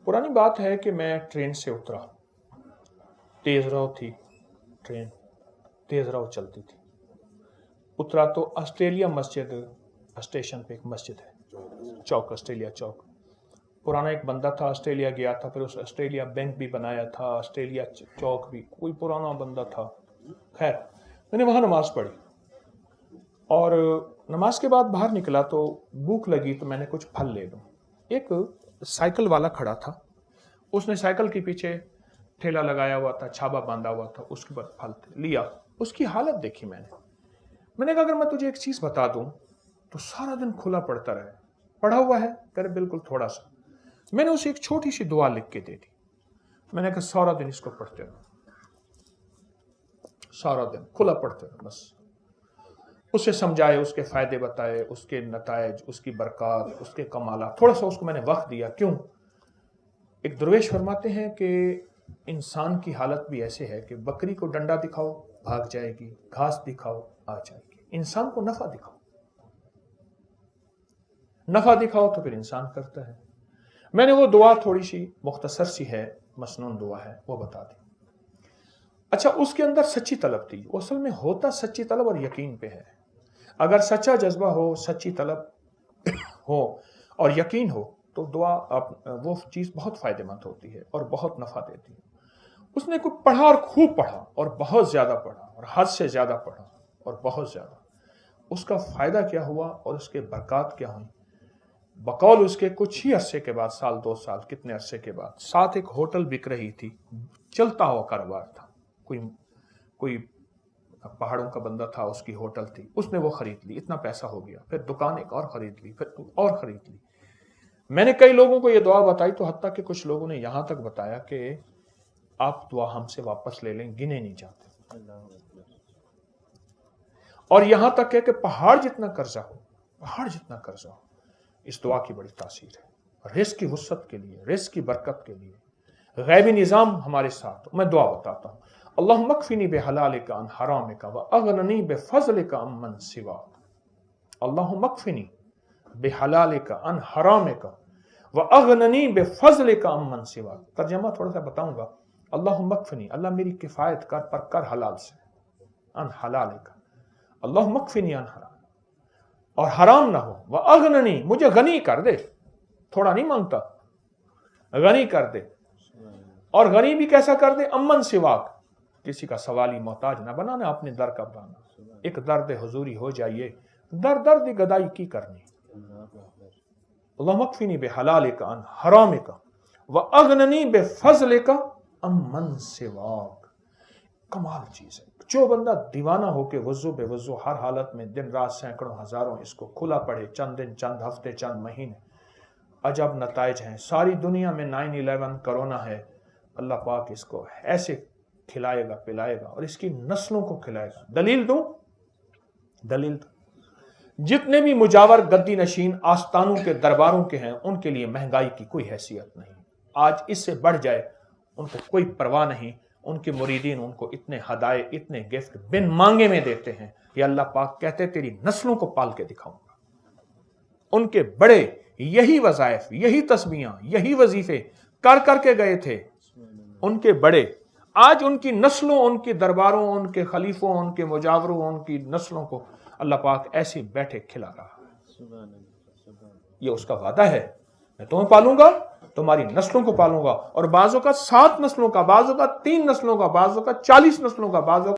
पुरानी बात है कि मैं ट्रेन से उतरा, तेज रहो थी ट्रेन, तेज रहो चलती थी। उतरा तो ऑस्ट्रेलिया मस्जिद स्टेशन पे एक मस्जिद है, चौक, ऑस्ट्रेलिया चौक। पुराना एक बंदा था, ऑस्ट्रेलिया गया था, फिर उस ऑस्ट्रेलिया बैंक भी बनाया था, ऑस्ट्रेलिया चौक भी, कोई पुराना बंदा था। खैर, मैंने वहाँ नमाज पढ़ी और नमाज के बाद बाहर निकला तो भूख लगी तो मैंने कुछ फल ले लूं। एक साइकिल वाला खड़ा था, उसने साइकिल के पीछे ठेला लगाया हुआ था, छाबा बांधा हुआ था, उसके बाद फल लिया। उसकी हालत देखी मैंने कहा अगर मैं तुझे एक चीज बता दूं तो सारा दिन खुला पड़ता रहे, पढ़ा हुआ है? करे बिल्कुल थोड़ा सा। मैंने उसे एक छोटी सी दुआ लिख के दे दी। मैंने कहा सारा दिन इसको पढ़ते रहो, सारा दिन खुला पढ़ते रहो बस। उसे समझाए, उसके फायदे बताए, उसके नतायज, उसकी बरकत, उसके कमाला, थोड़ा सा उसको मैंने वक्त दिया। क्यों? एक दरवेश फरमाते हैं कि इंसान की हालत भी ऐसे है कि बकरी को डंडा दिखाओ भाग जाएगी, घास दिखाओ आ जाएगी। इंसान को नफा दिखाओ, नफा दिखाओ तो फिर इंसान करता है। मैंने वो दुआ थोड़ी सी मुख्तसर सी है, मसनून दुआ है, वो बता दी। अच्छा, उसके अंदर सच्ची तलब थी। वो असल में होता सच्ची तलब और यकीन पे है। अगर सच्चा जज्बा हो, सच्ची तलब हो और यकीन हो तो दुआ वो चीज़ बहुत फायदेमंद होती है और बहुत नफा देती है। उसने कुछ पढ़ा और खूब पढ़ा और बहुत ज़्यादा पढ़ा और हद से ज़्यादा पढ़ा और बहुत ज़्यादा। उसका फ़ायदा क्या हुआ और उसके बरकत क्या हुई? बकौल उसके कुछ ही अरसे के बाद, साल 2 साल, कितने अरसे के बाद, साथ एक होटल बिक रही थी, चलता हुआ कारोबार था। कोई पहाड़ों का बंदा था, उसकी होटल थी, उसने वो खरीद ली, इतना पैसा हो गया। फिर दुकान एक और खरीद ली, फिर और खरीद ली। मैंने कई लोगों को ये दुआ बताई तो हत्ता कि कुछ लोगों ने यहां तक बताया कि आप दुआ हमसे वापस ले लें, गिने नहीं जाते। और यहां तक है कि पहाड़ जितना कर्जा हो, इस दुआ की बड़ी तासीर है। रिस्क की वुसअत के लिए, रिस्क की बरकत के लिए, गैबी निजाम हमारे साथ। मैं दुआ बताता हूं, अल्लाहुम्मा मकफिनी बिहलालिका अन हरामिका व अगननी बिफज़लिका अम्मन सिवाक। अल्लाहुम्मा मकफिनी बिहलालिका अन हरामिका व अगननी बिफज़लिका अम्मन सिवाक। तर्जमा थोड़ा सा बताऊंगा। अल्लाहुम्मा मकफिनी, अल्लाह मेरी किफायत कर, पर कर हलाल से, अन हलालिका, अल्लाहुम्मा मकफिनी अन हराम, और हराम ना हो, व अगननी, मुझे गनी कर दे, थोड़ा नहीं मांगता, गनी कर दे। और गनी भी कैसा कर दे? अम्मन सिवाक, किसी का सवाली मोहताज ना बनाना, अपने दर का बनाना। एक दर्द हुजूरी हो जाइए, दर्द गदाई की करनी। अल्लाहुम्मा मकफिनी बिहलालिका अन हरामिका व अगननी बिफज़लिका अम्मन सिवाक। कमाल चीज है। जो बंदा दीवाना होके वज़ू बेवज़ू हर हालत में दिन रात सैकड़ों हजारों इसको खुला पढ़े, चंद दिन, चंद हफ्ते, चंद महीने, अजब नताइज हैं। सारी दुनिया में 9/11 कोरोना है, अल्लाह पाक इसको ऐसे खिलाएगा पिलाएगा और इसकी नस्लों को खिलाएगा। दलील दूं? दलील दूं? जितने भी मुजावर गद्दी नशीन आस्तानों के दरबारों के हैं, उनके लिए महंगाई की कोई हैसियत नहीं। आज इससे बढ़ जाए उनको कोई परवाह नहीं। उनके मुरीदीन उनको इतने हदाये, इतने गिफ्ट बिन मांगे में देते हैं। या अल्लाह पाक कहते तेरी नस्लों को पाल के दिखाऊंगा। उनके बड़े यही वज़ाइफ, यही तस्बीहां, यही वजीफे कर करके गए थे उनके बड़े। आज उनकी नस्लों, उनके दरबारों, उनके खलीफों, उनके मुजावरों, उनकी नस्लों को अल्लाह पाक ऐसे बैठे खिला रहा है। ये उसका वादा है, मैं तुम्हें पालूंगा, तुम्हारी नस्लों को पालूंगा। और बाजों का 7 नस्लों का, बाजों का 3 नस्लों का, बाजों का 40 नस्लों का, बाजों